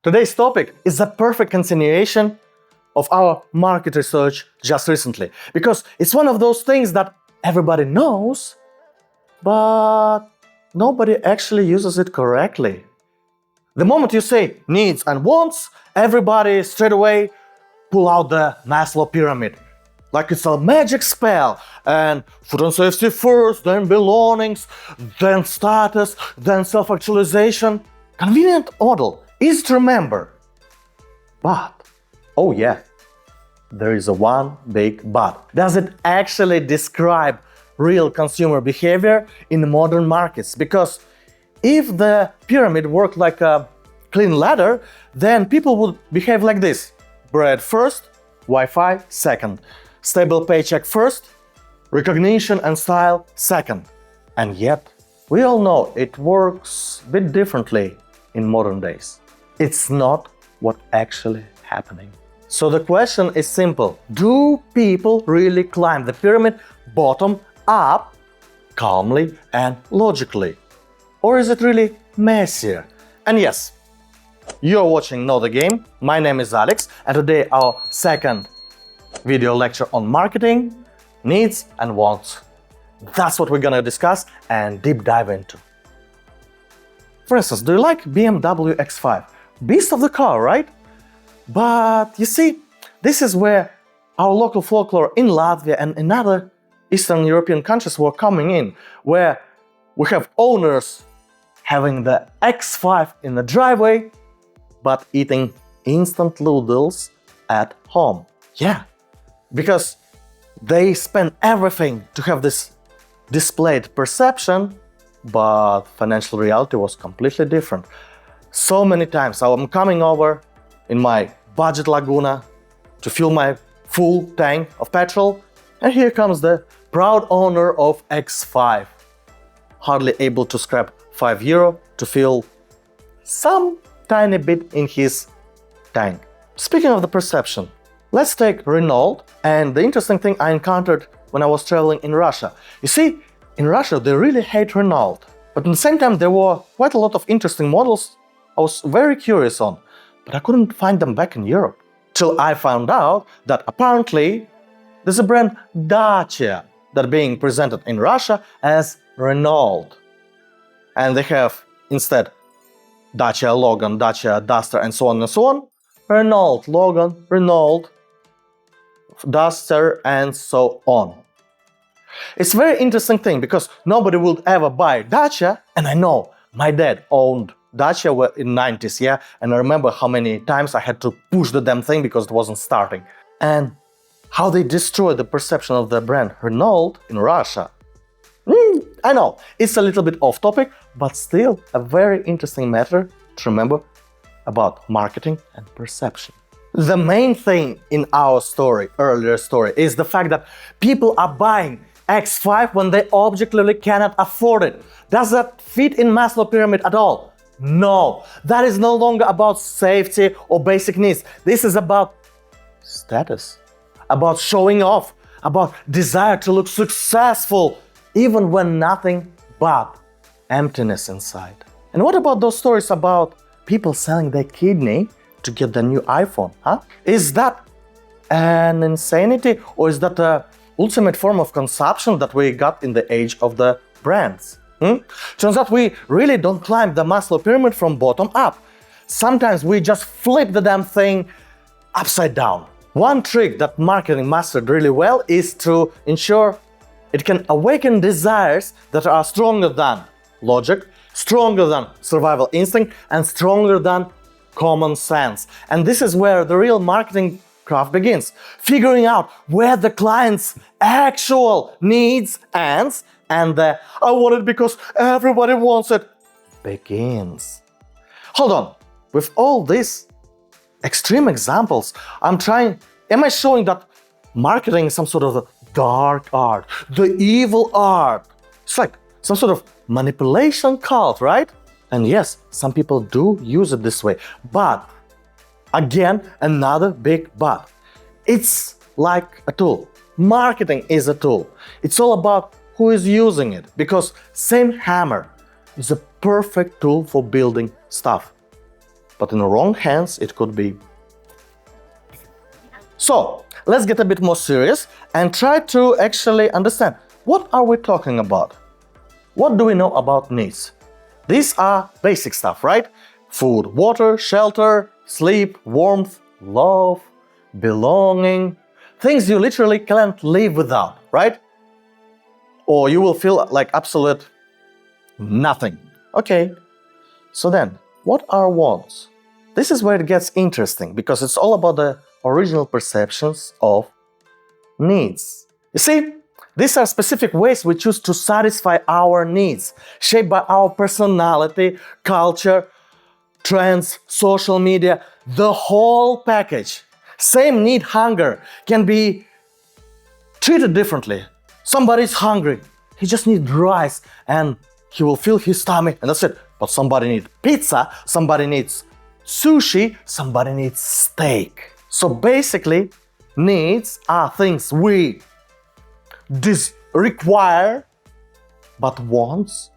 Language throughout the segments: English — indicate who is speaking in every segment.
Speaker 1: Today's topic is a perfect continuation of our market research just recently, because it's one of those things that everybody knows, but nobody actually uses it correctly. The moment you say needs and wants, everybody straight away pull out the Maslow Pyramid. Like it's a magic spell, and food and safety first, then belongings, then status, then self-actualization. Convenient model, easy to remember. But, oh yeah, there is a one big but. Does it actually describe real consumer behavior in modern markets? Because if the pyramid worked like a clean ladder, then people would behave like this. Bread first, Wi-Fi second. Stable paycheck first, recognition and style second. And yet, we all know it works a bit differently in modern days. It's not what's actually happening. So the question is simple. Do people really climb the pyramid bottom up, calmly and logically? Or is it really messier? And yes, you're watching Know the Game. My name is Alex, and today our second video lecture on marketing, needs and wants. That's what we're gonna discuss and deep dive into. For instance, do you like BMW X5? Beast of the car, right? But you see, this is where our local folklore in Latvia and in other Eastern European countries were coming in, where we have owners having the X5 in the driveway, but eating instant noodles at home. Yeah, because they spend everything to have this displayed perception, but financial reality was completely different. So many times I'm coming over in my budget Laguna to fill my full tank of petrol, and here comes the proud owner of X5, hardly able to scrap €5 to fill some tiny bit in his tank. Speaking of the perception, let's take Renault and the interesting thing I encountered when I was traveling in Russia. You see, in Russia they really hate Renault, but at the same time there were quite a lot of interesting models I was very curious on, but I couldn't find them back in Europe. Till I found out that apparently there's a brand Dacia that being presented in Russia as Renault. And they have instead Dacia Logan, Dacia Duster and so on and so on, Renault Logan, Renault Duster and so on. It's a very interesting thing because nobody would ever buy Dacia, and I know my dad owned Dacia in 90s, yeah, and I remember how many times I had to push the damn thing because it wasn't starting. And how they destroyed the perception of the brand Renault in Russia. I know, it's a little bit off topic, but still a very interesting matter to remember about marketing and perception. The main thing in our earlier story, is the fact that people are buying X5 when they objectively cannot afford it. Does that fit in Maslow Pyramid at all? No, that is no longer about safety or basic needs. This is about status, about showing off, about desire to look successful, even when nothing but emptiness inside. And what about those stories about people selling their kidney to get the new iPhone, huh? Is that an insanity, or is that a ultimate form of consumption that we got in the age of the brands? Turns out we really don't climb the Maslow Pyramid from bottom up. Sometimes we just flip the damn thing upside down. One trick that marketing mastered really well is to ensure it can awaken desires that are stronger than logic, stronger than survival instinct, and stronger than common sense. And this is where the real marketing craft begins. Figuring out where the client's actual needs ends and the "I want it because everybody wants it" begins. Hold on, with all these extreme examples, am I showing that marketing is some sort of a dark art, the evil art? It's like some sort of manipulation cult, right? And yes, some people do use it this way, but again, another big but. It's like a tool. Marketing is a tool. It's all about who is using it, because same hammer is a perfect tool for building stuff. but in the wrong hands it could be. So, let's get a bit more serious and try to actually understand what are we talking about? What do we know about needs? These are basic stuff, right? Food, water, shelter, sleep, warmth, love, belonging. Things you literally can't live without, right? Or you will feel like absolute nothing. Okay, so then, what are wants? This is where it gets interesting, because it's all about the original perceptions of needs. You see, these are specific ways we choose to satisfy our needs, shaped by our personality, culture, trends, social media, the whole package. Same need, hunger, can be treated differently. Somebody's hungry, he just needs rice and he will fill his stomach and that's it. But somebody needs pizza, somebody needs sushi, somebody needs steak. So basically, needs are things we require, but wants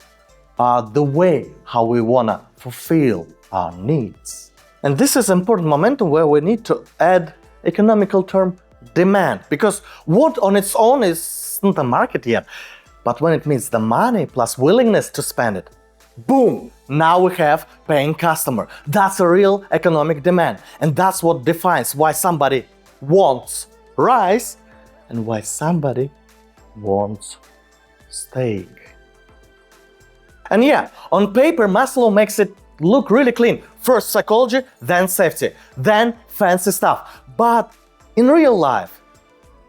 Speaker 1: are the way how we wanna fulfill our needs. And this is an important momentum where we need to add economical term demand, because what on its own is not a market yet, but when it means the money plus willingness to spend it, boom, now we have paying customer. That's a real economic demand, and that's what defines why somebody wants rice and why somebody wants steak. And yeah, on paper Maslow makes it look really clean. First psychology, then safety, then fancy stuff. But in real life,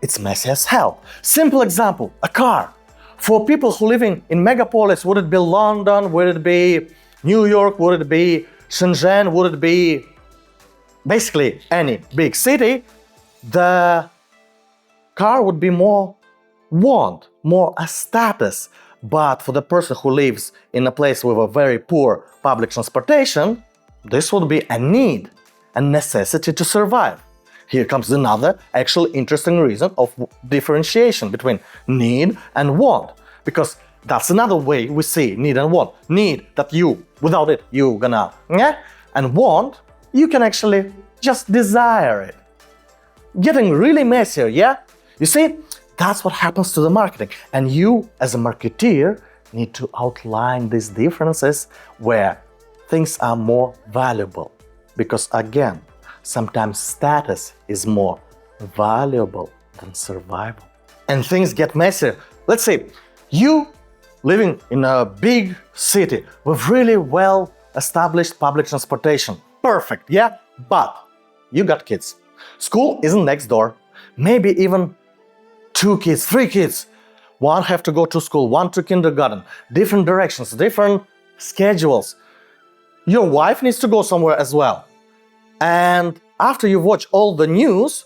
Speaker 1: it's messy as hell. Simple example, a car. For people who live in megapolis, would it be London, would it be New York, would it be Shenzhen, would it be basically any big city, the car would be more want, more a status. But for the person who lives in a place with a very poor public transportation, this would be a need, a necessity to survive. Here comes another actually interesting reason of differentiation between need and want, because that's another way we see need and want. Need, that you, without it, you gonna, yeah? And want, you can actually just desire it. Getting really messier, yeah? You see, that's what happens to the marketing. And you, as a marketeer, need to outline these differences where things are more valuable. Because again, sometimes status is more valuable than survival. And things get messier. Let's say you living in a big city with really well-established public transportation. Perfect, yeah? But you got kids. School isn't next door. Maybe even 2 kids, 3 kids. One have to go to school, one to kindergarten. Different directions, different schedules. Your wife needs to go somewhere as well. And after you watch all the news,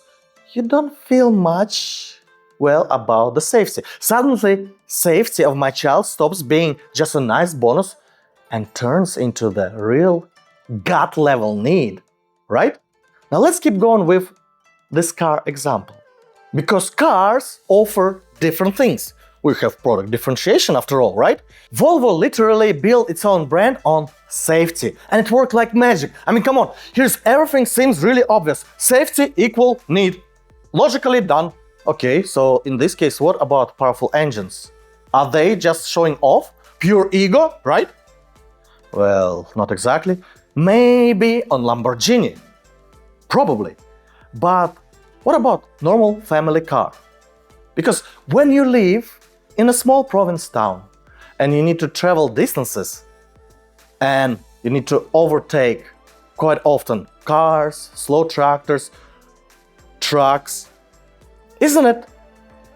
Speaker 1: you don't feel much, well, about the safety. Suddenly, safety of my child stops being just a nice bonus and turns into the real gut-level need, right? Now let's keep going with this car example. Because cars offer different things. We have product differentiation after all, right? Volvo literally built its own brand on safety, and it worked like magic. I mean, come on, here's everything seems really obvious. Safety equal need. Logically done. Okay, so in this case, what about powerful engines? Are they just showing off? Pure ego, right? Well, not exactly. Maybe on Lamborghini. Probably. But what about normal family car? Because when you live in a small province town and you need to travel distances and you need to overtake quite often cars, slow tractors, trucks, isn't it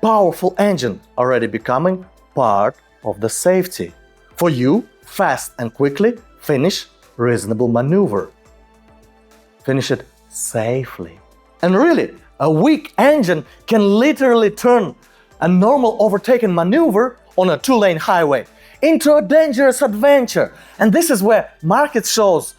Speaker 1: powerful engine already becoming part of the safety? For you, fast and quickly finish reasonable maneuver. Finish it safely. And really, a weak engine can literally turn a normal overtaking maneuver on a 2-lane highway into a dangerous adventure. And this is where market shows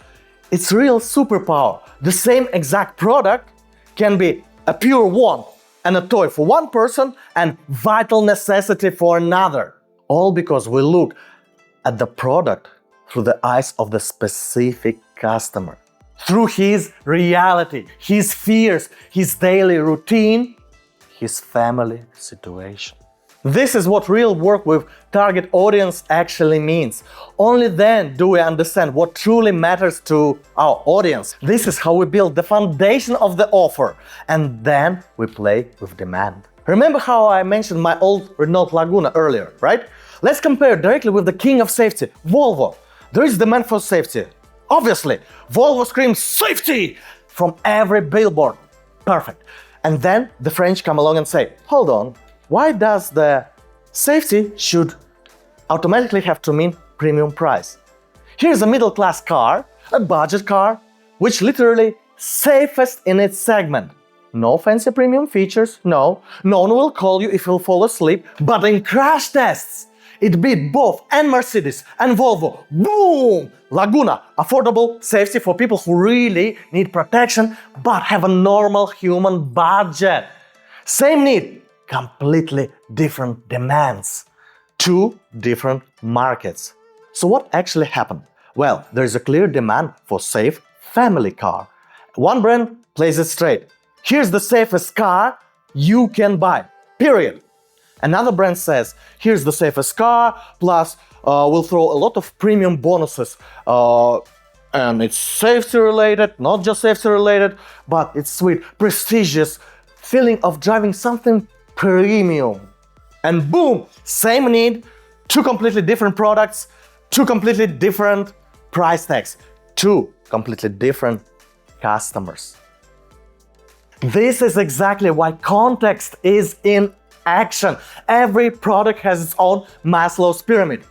Speaker 1: its real superpower. The same exact product can be a pure want and a toy for one person and vital necessity for another. All because we look at the product through the eyes of the specific customer. through his reality, his fears, his daily routine, his family situation. This is what real work with target audience actually means. Only then do we understand what truly matters to our audience. This is how we build the foundation of the offer, and then we play with demand. Remember how I mentioned my old Renault Laguna earlier, right? Let's compare directly with the king of safety, Volvo. There is demand for safety. Obviously, Volvo screams safety from every billboard. Perfect. And then the French come along and say, hold on, why does the safety should automatically have to mean premium price? Here's a middle-class car, a budget car, which literally safest in its segment. No fancy premium features, no one will call you if you'll fall asleep, but in crash tests, it beat both and Mercedes and Volvo. Boom! Laguna, affordable safety for people who really need protection but have a normal human budget. Same need, completely different demands. Two different markets. So what actually happened? Well, there is a clear demand for safe family car. One brand plays it straight. Here's the safest car you can buy, period. Another brand says, here's the safest car, plus we'll throw a lot of premium bonuses. And it's safety related, not just safety related, but it's sweet, prestigious feeling of driving something premium. And boom, same need, two completely different products, two completely different price tags, two completely different customers. This is exactly why context is in action. Every product has its own Maslow's Pyramid.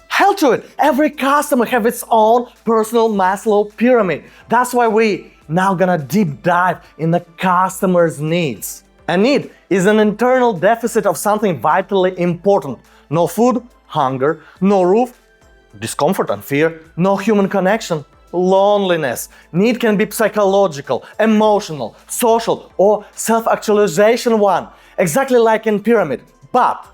Speaker 1: Hell to it, every customer has its own personal Maslow Pyramid. That's why we now gonna deep dive in the customer's needs. A need is an internal deficit of something vitally important. No food, hunger, no roof, discomfort and fear, no human connection, loneliness. Need can be psychological, emotional, social, or self-actualization one, exactly like in pyramid. But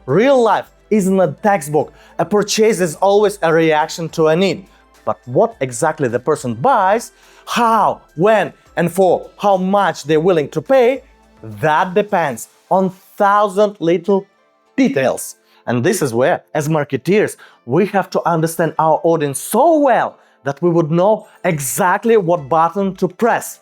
Speaker 1: real life isn't a textbook. A purchase is always a reaction to a need. But what exactly the person buys, how, when, and for how much they're willing to pay, that depends on 1,000 little details. And this is where, as marketeers, we have to understand our audience so well that we would know exactly what button to press.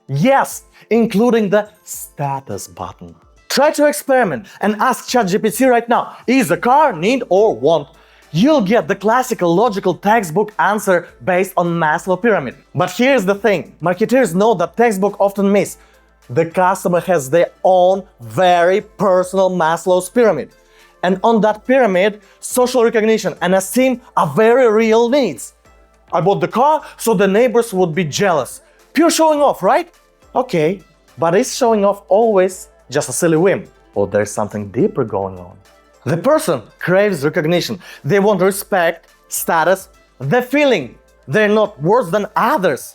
Speaker 1: Yes, including the status button. Try to experiment and ask ChatGPT right now, is a car need or want? You'll get the classical logical textbook answer based on Maslow Pyramid. But here's the thing, marketeers know that textbook often miss. The customer has their own very personal Maslow's Pyramid. And on that pyramid, social recognition and esteem are very real needs. I bought the car so the neighbors would be jealous. Pure showing off, right? Okay, but is showing off always just a silly whim? Or there's something deeper going on? The person craves recognition. They want respect, status, the feeling they're not worse than others.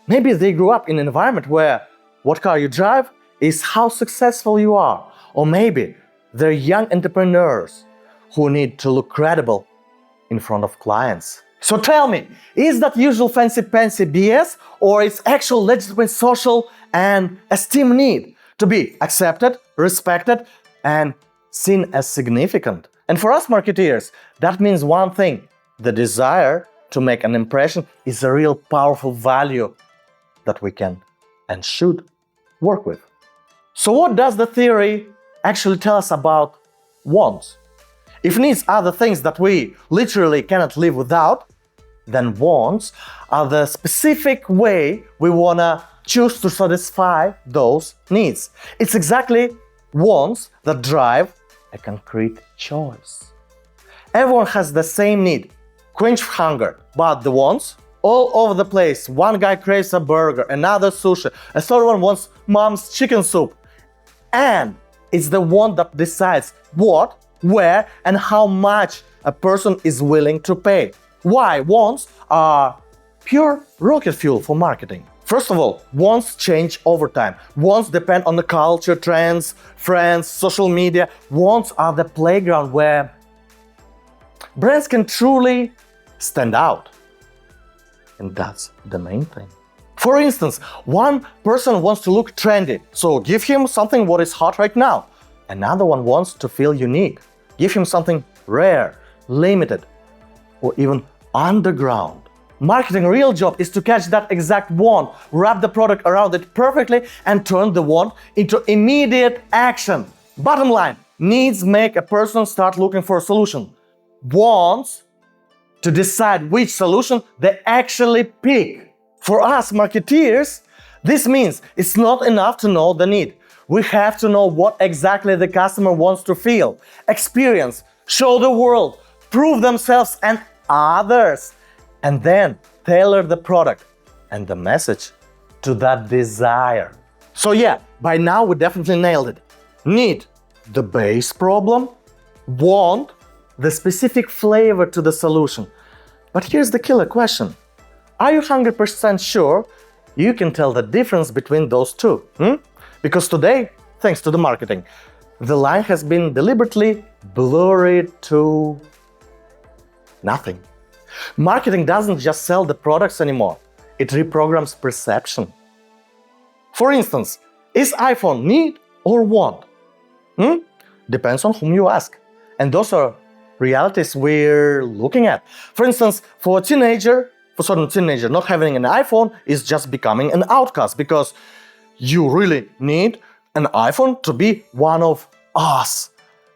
Speaker 1: Maybe they grew up in an environment where what car you drive is how successful you are. Or maybe they're young entrepreneurs who need to look credible in front of clients. So tell me, is that usual fancy-pancy BS or is actual legitimate social and esteem need to be accepted, respected, and seen as significant? And for us marketeers, that means one thing: the desire to make an impression is a real powerful value that we can and should work with. So what does the theory actually tell us about wants? If needs are the things that we literally cannot live without, then wants are the specific way we wanna choose to satisfy those needs. It's exactly wants that drive a concrete choice. Everyone has the same need, quench hunger, but the wants all over the place. One guy craves a burger, another sushi, a third one wants mom's chicken soup. And it's the want that decides what, where, and how much a person is willing to pay. Why wants are pure rocket fuel for marketing. First of all, wants change over time. Wants depend on the culture, trends, friends, social media. Wants are the playground where brands can truly stand out. And that's the main thing. For instance, one person wants to look trendy, so give him something what is hot right now. Another one wants to feel unique. Give him something rare, limited, or even underground. Marketing real job is to catch that exact want, wrap the product around it perfectly, and turn the want into immediate action. Bottom line, needs make a person start looking for a solution. Wants to decide which solution they actually pick. For us marketeers, this means it's not enough to know the need. We have to know what exactly the customer wants to feel, experience, show the world, prove themselves and others, and then tailor the product and the message to that desire. So yeah, by now we definitely nailed it. Need, the base problem. Want, the specific flavor to the solution. But here's the killer question. Are you 100% sure you can tell the difference between those two? Because today, thanks to the marketing, the line has been deliberately blurred to nothing. Marketing doesn't just sell the products anymore, it reprograms perception. For instance, is iPhone need or want? Depends on whom you ask. And those are realities we're looking at. For instance, for certain teenager, not having an iPhone is just becoming an outcast because you really need an iPhone to be one of us.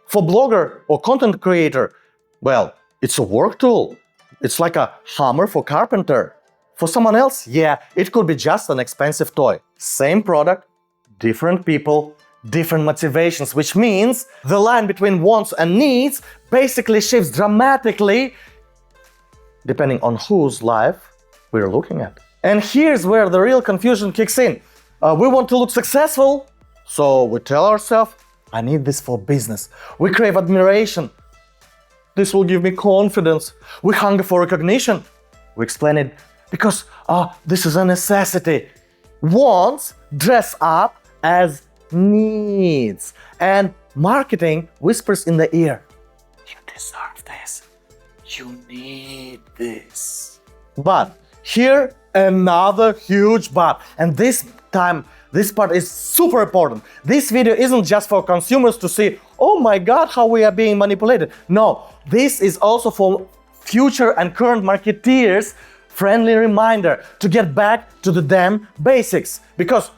Speaker 1: For blogger or content creator, well, it's a work tool. It's like a hammer for carpenter. For someone else, yeah, it could be just an expensive toy. Same product, different people, different motivations, which means the line between wants and needs basically shifts dramatically depending on whose life we're looking at. And here's where the real confusion kicks in. We want to look successful, so we tell ourselves, I need this for business. We crave admiration. This will give me confidence. We hunger for recognition. We explain it because this is a necessity. Wants dress up as needs. And marketing whispers in the ear, you deserve this. You need this. But here another huge but. And this time, this part is super important. This video isn't just for consumers to see, oh my God, how we are being manipulated. No, this is also for future and current marketeers friendly reminder to get back to the damn basics. Because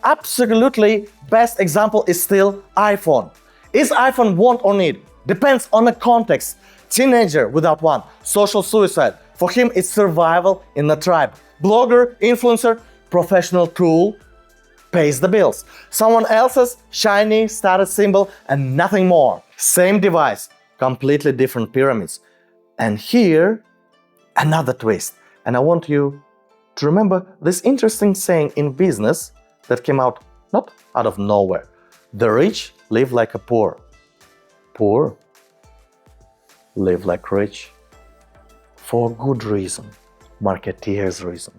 Speaker 1: absolutely best example is still iPhone. Is iPhone want or need? Depends on the context. Teenager without one, social suicide. For him, it's survival in the tribe. Blogger, influencer, professional tool, pays the bills. Someone else's shiny status symbol and nothing more. Same device, completely different pyramids. And here, another twist. And I want you to remember this interesting saying in business that came out not out of nowhere. The rich live like a poor. Poor live like rich. For good reason. Marketeer's reason.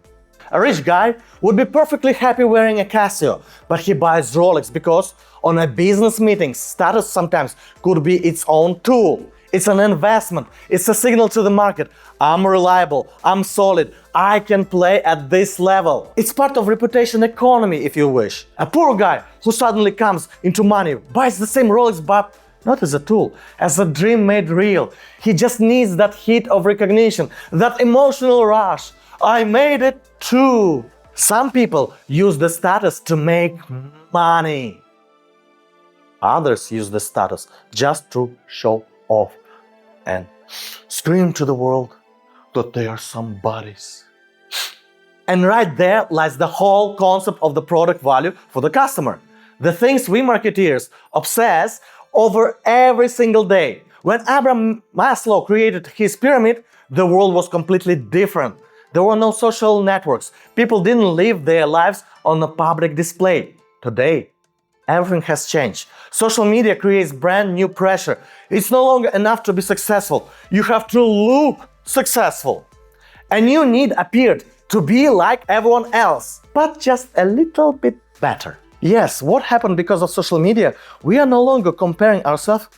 Speaker 1: A rich guy would be perfectly happy wearing a Casio, but he buys Rolex because on a business meeting, status sometimes could be its own tool. It's an investment. It's a signal to the market. I'm reliable. I'm solid. I can play at this level. It's part of reputation economy, if you wish. A poor guy who suddenly comes into money buys the same Rolex, but not as a tool, as a dream made real. He just needs that hit of recognition, that emotional rush. I made it too. Some people use the status to make money. Others use the status just to show off and scream to the world that they are somebodies. And right there lies the whole concept of the product value for the customer. The things we marketeers obsess over every single day. When Abraham Maslow created his pyramid, the world was completely different. There were no social networks. People didn't live their lives on a public display. Today, everything has changed. Social media creates brand new pressure. It's no longer enough to be successful. You have to look successful. A new need appeared to be like everyone else, but just a little bit better. Yes, what happened because of social media? We are no longer comparing ourselves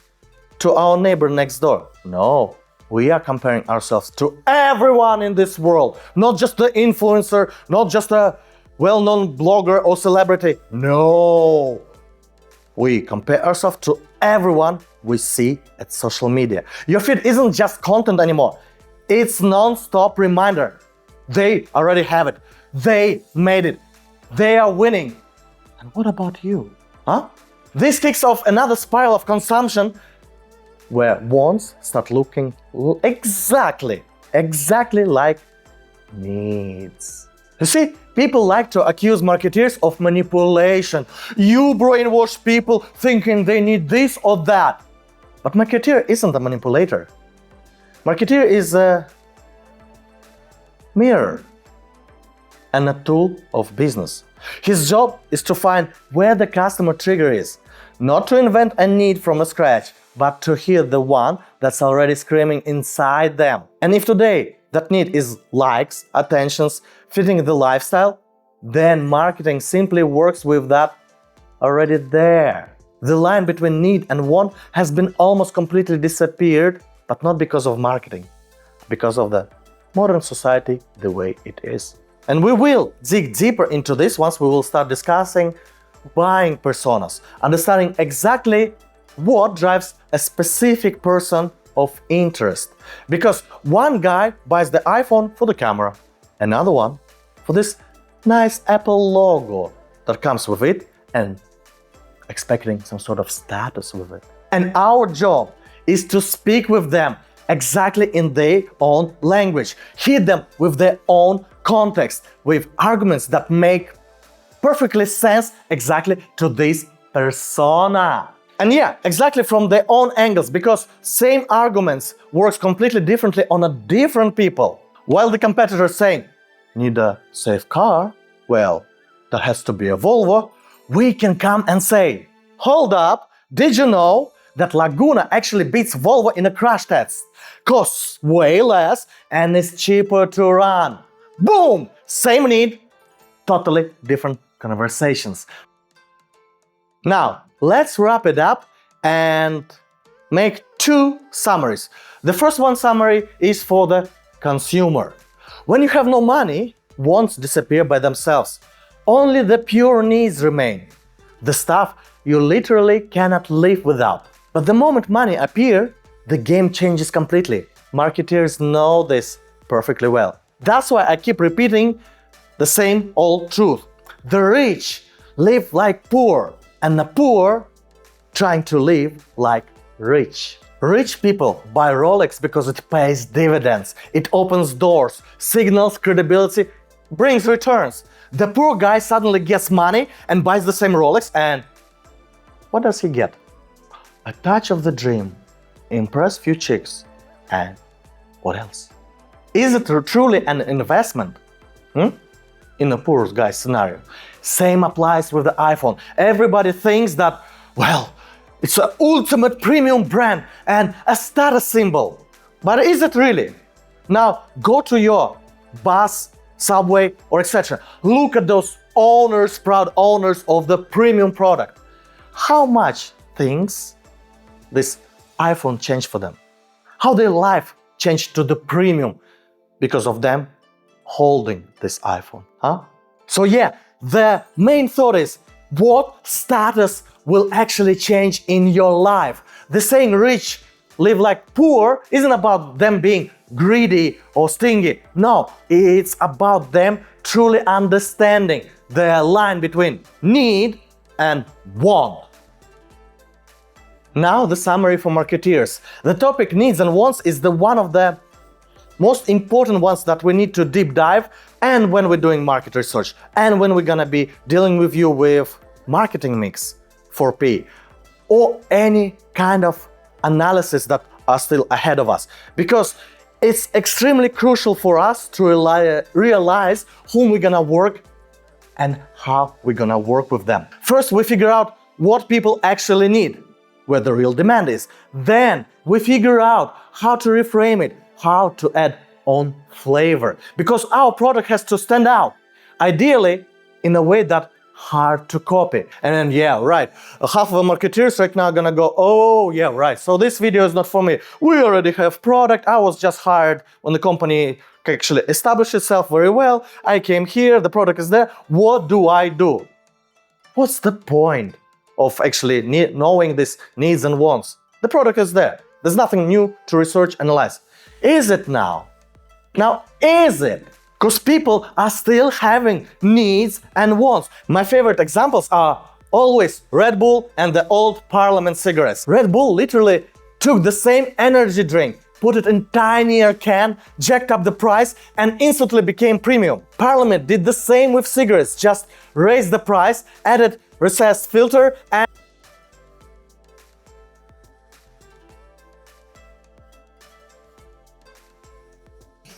Speaker 1: to our neighbor next door. No, we are comparing ourselves to everyone in this world. Not just the influencer, not just the well-known blogger or celebrity. No! We compare ourselves to everyone we see at social media. Your feed isn't just content anymore. It's non-stop reminder. They already have it. They made it. They are winning. And what about you? Huh? This kicks off another spiral of consumption where wants start looking exactly like needs. You see, people like to accuse marketeers of manipulation. You brainwash people thinking they need this or that. But marketeer isn't a manipulator. Marketeer is a mirror and a tool of business. His job is to find where the customer trigger is, not to invent a need from scratch, but to hear the one that's already screaming inside them. And if today that need is likes, attentions, fitting the lifestyle, then marketing simply works with that already there. The line between need and want has been almost completely disappeared, but not because of marketing, because of the modern society the way it is. And we will dig deeper into this once we will start discussing buying personas, understanding exactly what drives a specific person of interest. Because one guy buys the iPhone for the camera, another one for this nice Apple logo that comes with it and expecting some sort of status with it. And our job is to speak with them exactly in their own language, hit them with their own context, with arguments that make perfectly sense exactly to this persona. And yeah, exactly from their own angles, because same arguments works completely differently on a different people. While the competitor is saying, need a safe car? Well, that has to be a Volvo. We can come and say, hold up, did you know that Laguna actually beats Volvo in a crash test? Costs way less and is cheaper to run. Boom! Same need, totally different conversations. Now, let's wrap it up and make two summaries. The first one summary is for the consumer. When you have no money, wants disappear by themselves. Only the pure needs remain. The stuff you literally cannot live without. But the moment money appears, the game changes completely. Marketeers know this perfectly well. That's why I keep repeating the same old truth. The rich live like poor, and the poor trying to live like rich. Rich people buy Rolex because it pays dividends, it opens doors, signals credibility, brings returns. The poor guy suddenly gets money and buys the same Rolex, and what does he get? A touch of the dream, impress few chicks, and what else? Is it truly an investment? In a poor guy scenario. Same applies with the iPhone. Everybody thinks that, well, it's an ultimate premium brand and a status symbol. But is it really? Now go to your bus, subway, or etc. Look at those owners, proud owners of the premium product. How much things this iPhone changed for them? How their life changed to the premium because of them holding this iPhone, huh? So yeah, the main thought is, what status will actually change in your life? The saying rich live like poor isn't about them being greedy or stingy. No, it's about them truly understanding the line between need and want. Now the summary for marketeers. The topic needs and wants is the one of the most important ones that we need to deep dive, and when we're doing market research, and when we're gonna be dealing with you with marketing mix 4P, or any kind of analysis that are still ahead of us. Because it's extremely crucial for us to realize whom we're gonna work and how we're gonna work with them. First, we figure out what people actually need, where the real demand is. Then we figure out how to reframe it, how to add on flavor, because our product has to stand out, ideally in a way that hard to copy. And then, yeah, right, half of the marketeers right now are gonna go, oh yeah, right, so this video is not for me. We already have product. I was just hired when the company actually established itself very well. I came here, the product is there. What do I do? What's the point of actually knowing these needs and wants? The product is there. There's nothing new to research, analyze. Is it now? Now, is it? Because people are still having needs and wants. My favorite examples are always Red Bull and the old Parliament cigarettes. Red Bull literally took the same energy drink, put it in tinier can, jacked up the price, and instantly became premium. Parliament did the same with cigarettes, just raised the price, added recessed filter,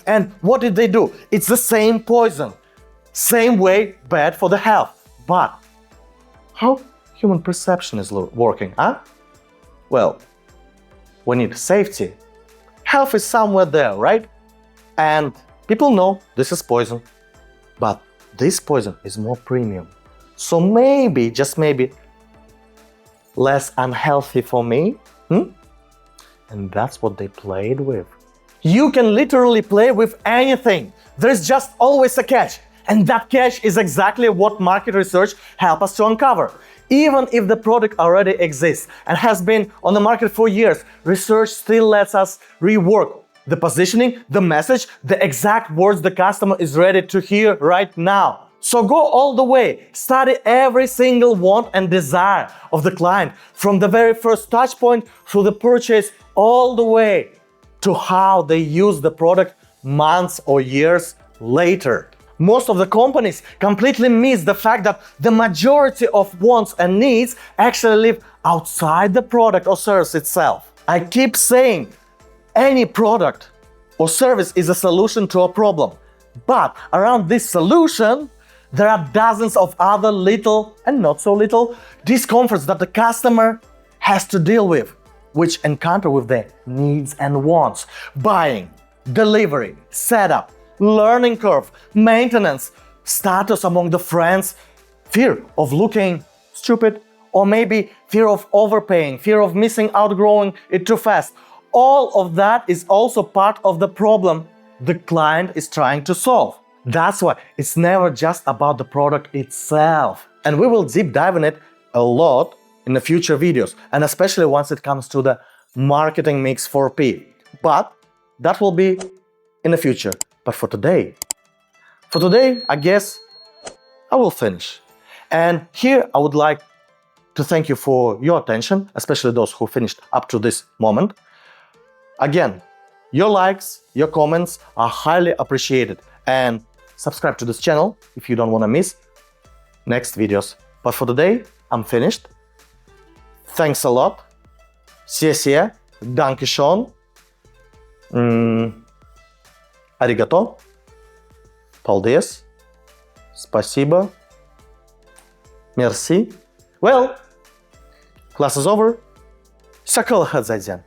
Speaker 1: and what did they do? It's the same poison, same way bad for the health. But how human perception is working, huh? Well, we need safety. Health is somewhere there, right? And people know this is poison, but this poison is more premium. So maybe, just maybe, less unhealthy for me. And that's what they played with. You can literally play with anything. There's just always a catch. And that catch is exactly what market research helps us to uncover. Even if the product already exists and has been on the market for years, research still lets us rework the positioning, the message, the exact words the customer is ready to hear right now. So go all the way, study every single want and desire of the client from the very first touch point through the purchase all the way to how they use the product months or years later. Most of the companies completely miss the fact that the majority of wants and needs actually live outside the product or service itself. I keep saying any product or service is a solution to a problem, but around this solution there are dozens of other little and not so little discomforts that the customer has to deal with, which encounter with their needs and wants. Buying, delivery, setup, learning curve, maintenance, status among the friends, fear of looking stupid, or maybe fear of overpaying, fear of missing out, growing it too fast. All of that is also part of the problem the client is trying to solve. That's why it's never just about the product itself. And we will deep dive in it a lot in the future videos, and especially once it comes to the marketing mix 4P. But that will be in the future. But for today, I guess I will finish. And here I would like to thank you for your attention, especially those who finished up to this moment. Again, your likes, your comments are highly appreciated. And subscribe to this channel if you don't want to miss next videos. But for today, I'm finished. Thanks a lot. Сие, danke schön. Arigato. Paldies. Спасибо. Merci. Well, class is over. Sakal Hadzadyan.